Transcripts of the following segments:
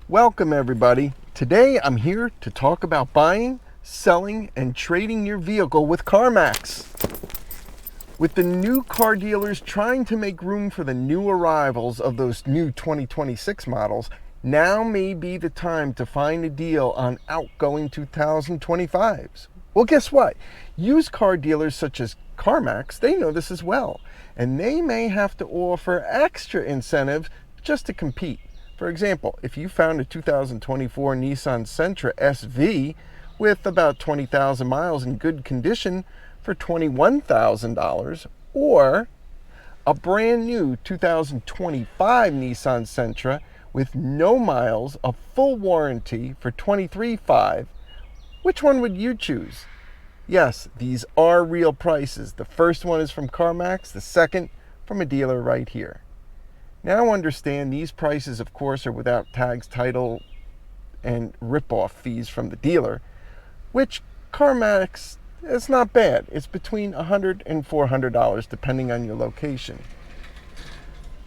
Welcome everybody. Today I'm here to talk about buying, selling, and trading your vehicle with Carmax. With the new car dealers trying to make room for the new arrivals of those new 2026 models, now may be the time to find a deal on outgoing 2025s. Well, guess what? Used car dealers such as Carmax, they know this as well, and they may have to offer extra incentives just to compete. For example, if you found a 2024 Nissan Sentra SV with about 20,000 miles in good condition for $21,000, or a brand new 2025 Nissan Sentra with no miles, a full warranty for $23,500, which one would you choose? Yes, these are real prices. The first one is from Carmax, the second from a dealer right here. Now understand these prices, of course, are without tags, title, and rip-off fees from the dealer, which Carmax, it's not bad. It's between $100 and $400 depending on your location.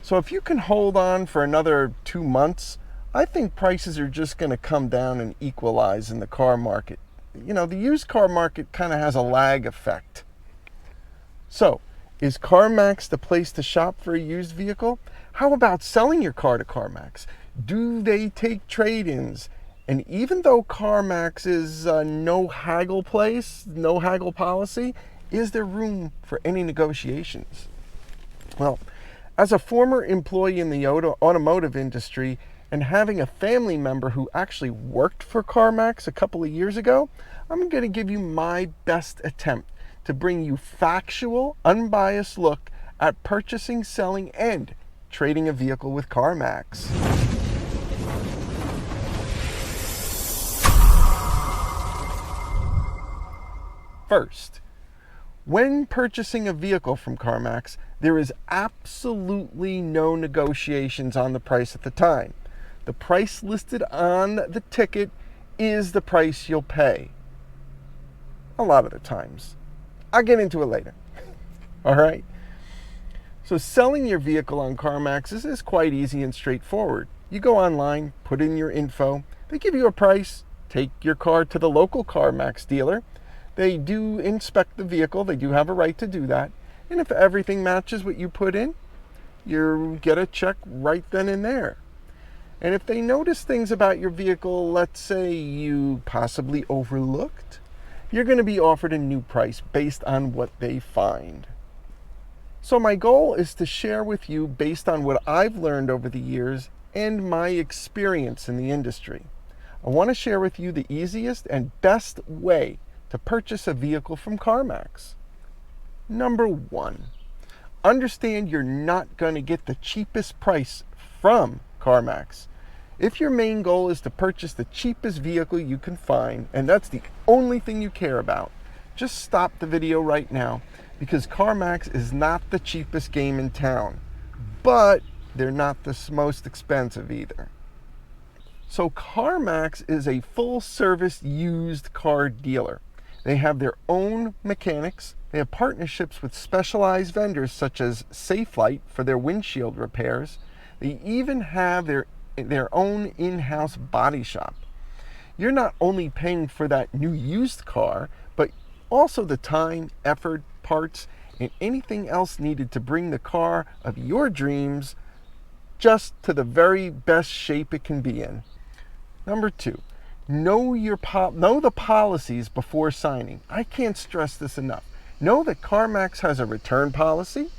So if you can hold on for another 2 months, I think prices are just going to come down and equalize in the car market. You know, the used car market kind of has a lag effect. So, is Carmax the place to shop for a used vehicle? How about selling your car to Carmax? Do they take trade-ins? And even though Carmax is a no haggle place, no haggle policy, is there room for any negotiations? Well, as a former employee in the automotive industry and having a family member who actually worked for Carmax a couple of years ago, I'm going to give you my best attempt to bring you factual, unbiased look at purchasing, selling, and trading a vehicle with Carmax. First, when purchasing a vehicle from Carmax, there is absolutely no negotiations on the price at the time. The price listed on the ticket is the price you'll pay. A lot of the times. I'll get into it later. All right? So selling your vehicle on Carmax is quite easy and straightforward. You go online, put in your info, they give you a price, take your car to the local Carmax dealer. They do inspect the vehicle, they do have a right to do that. And if everything matches what you put in, you get a check right then and there. And if they notice things about your vehicle, let's say you possibly overlooked, you're going to be offered a new price based on what they find. So my goal is to share with you based on what I've learned over the years and my experience in the industry. I want to share with you the easiest and best way to purchase a vehicle from Carmax. Number one, understand you're not going to get the cheapest price from Carmax. If your main goal is to purchase the cheapest vehicle you can find, and that's the only thing you care about, just stop the video right now, because Carmax is not the cheapest game in town, but they're not the most expensive either. So Carmax is a full-service used car dealer. They have their own mechanics. They have partnerships with specialized vendors such as Safelite for their windshield repairs. They even have their own in-house body shop. You're not only paying for that new used car, but also the time, effort, parts, and anything else needed to bring the car of your dreams just to the very best shape it can be in. Number two, know the policies before signing. I can't stress this enough. Know that Carmax has a return policy.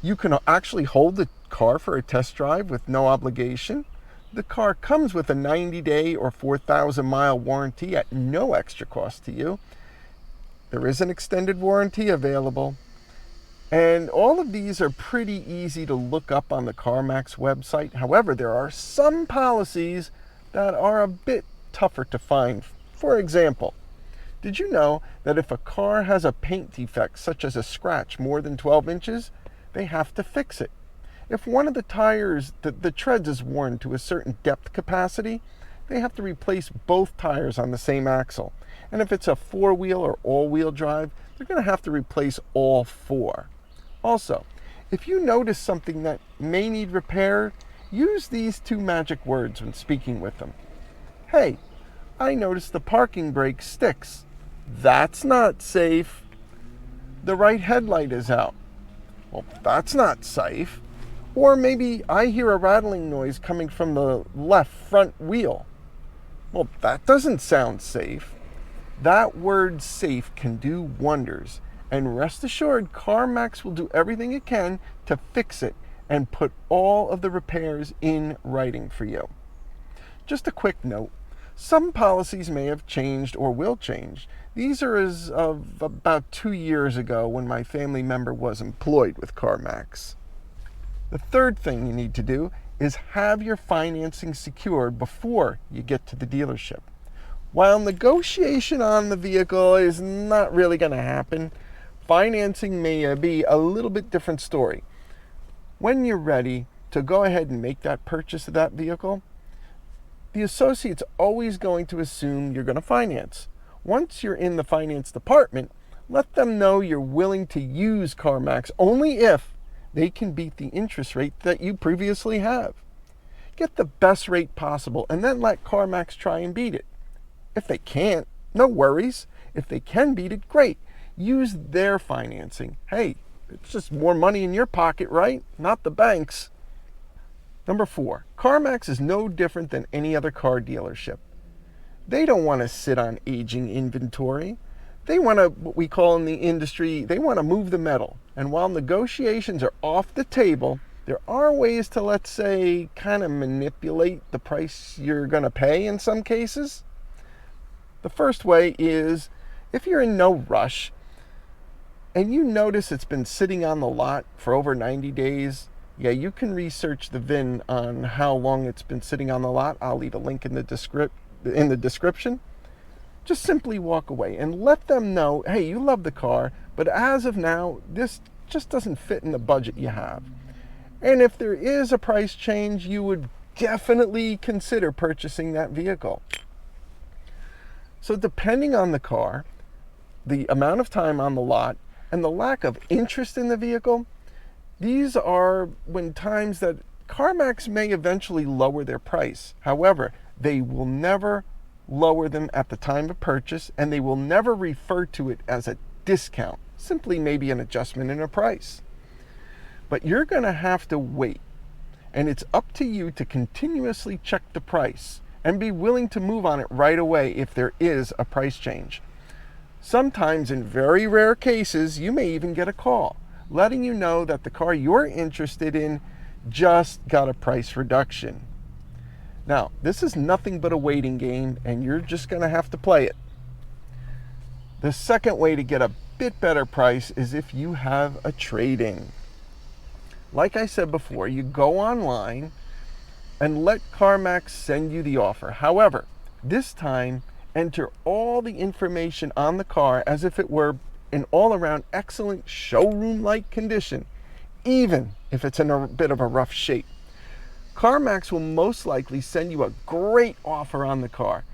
You can actually hold the car for a test drive with no obligation. The car comes with a 90-day or 4,000-mile warranty at no extra cost to you. There is an extended warranty available. And all of these are pretty easy to look up on the Carmax website. However, there are some policies that are a bit tougher to find. For example, did you know that if a car has a paint defect, such as a scratch more than 12 inches, they have to fix it? If one of the tires, the treads is worn to a certain depth capacity, they have to replace both tires on the same axle. And if it's a four-wheel or all-wheel drive, they're going to have to replace all four. Also, if you notice something that may need repair, use these two magic words when speaking with them. Hey, I noticed the parking brake sticks. That's not safe. The right headlight is out. Well, that's not safe. Or maybe I hear a rattling noise coming from the left front wheel. Well, that doesn't sound safe. That word safe can do wonders. And rest assured, CarMax will do everything it can to fix it and put all of the repairs in writing for you. Just a quick note. Some policies may have changed or will change. These are as of about 2 years ago when my family member was employed with CarMax. The third thing you need to do is have your financing secured before you get to the dealership. While negotiation on the vehicle is not really going to happen, financing may be a little bit different story. When you're ready to go ahead and make that purchase of that vehicle, the associate's always going to assume you're going to finance. Once you're in the finance department, let them know you're willing to use CarMax only if they can beat the interest rate that you previously have. Get the best rate possible and then let CarMax try and beat it. If they can't, no worries. If they can beat it, great. Use their financing. Hey, it's just more money in your pocket, right? Not the bank's. Number 4, CarMax is no different than any other car dealership. They don't want to sit on aging inventory. They want to, what we call in the industry, they want to move the metal. And while negotiations are off the table, there are ways to, let's say, kind of manipulate the price you're going to pay in some cases. The first way is, if you're in no rush and you notice it's been sitting on the lot for over 90 days, yeah, you can research the VIN on how long it's been sitting on the lot. I'll leave a link in the description. Just simply walk away and let them know, hey, you love the car, but as of now, this just doesn't fit in the budget you have. And if there is a price change, you would definitely consider purchasing that vehicle. So depending on the car, the amount of time on the lot, and the lack of interest in the vehicle, these are when times that CarMax may eventually lower their price. However, they will never lower them at the time of purchase, and they will never refer to it as a discount, simply maybe an adjustment in a price. But you're going to have to wait, and it's up to you to continuously check the price and be willing to move on it right away if there is a price change. Sometimes, in very rare cases, you may even get a call letting you know that the car you're interested in just got a price reduction. Now, this is nothing but a waiting game, and you're just going to have to play it. The second way to get a bit better price is if you have a trade-in. Like I said before, you go online and let CarMax send you the offer. However, this time, enter all the information on the car as if it were in all-around excellent showroom-like condition, even if it's in a bit of a rough shape. CarMax will most likely send you a great offer on the car,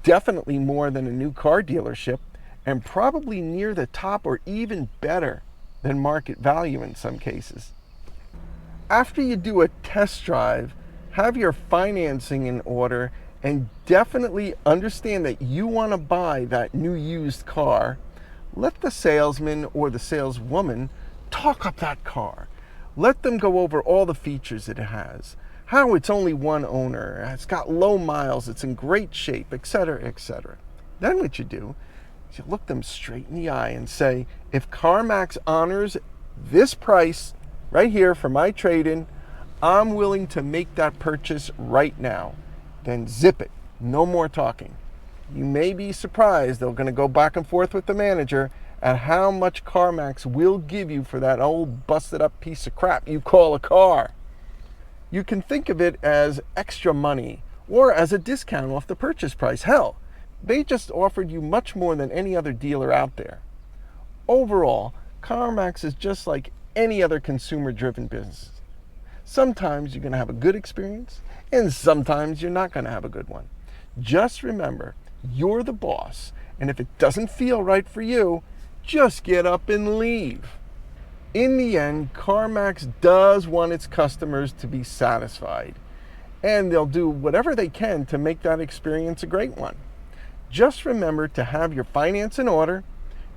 definitely more than a new car dealership, and probably near the top or even better than market value in some cases. After you do a test drive, have your financing in order, and definitely understand that you want to buy that new used car, let the salesman or the saleswoman talk up that car. Let them go over all the features it has, how it's only one owner, it's got low miles, it's in great shape, etc., etc. Then what you do is you look them straight in the eye and say, if CarMax honors this price right here for my trade-in, I'm willing to make that purchase right now. Then zip it, no more talking. You may be surprised they're going to go back and forth with the manager at how much CarMax will give you for that old busted up piece of crap you call a car. You can think of it as extra money or as a discount off the purchase price. Hell, they just offered you much more than any other dealer out there. Overall, CarMax is just like any other consumer-driven business. Sometimes you're going to have a good experience, and sometimes you're not going to have a good one. Just remember, you're the boss, and if it doesn't feel right for you, just get up and leave. In the end, CarMax does want its customers to be satisfied, and they'll do whatever they can to make that experience a great one. Just remember to have your finance in order,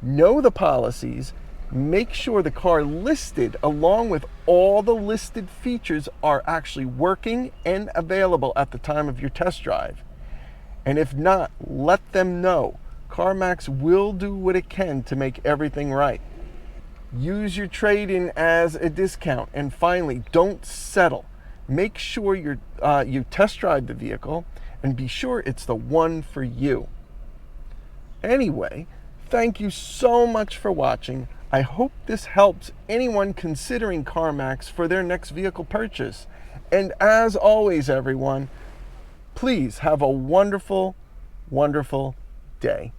know the policies, make sure the car listed along with all the listed features are actually working and available at the time of your test drive. And if not, let them know. CarMax will do what it can to make everything right. Use your trade-in as a discount. And finally, don't settle. Make sure you test drive the vehicle and be sure it's the one for you. Anyway, thank you so much for watching. I hope this helps anyone considering CarMax for their next vehicle purchase. And as always, everyone, please have a wonderful, wonderful day.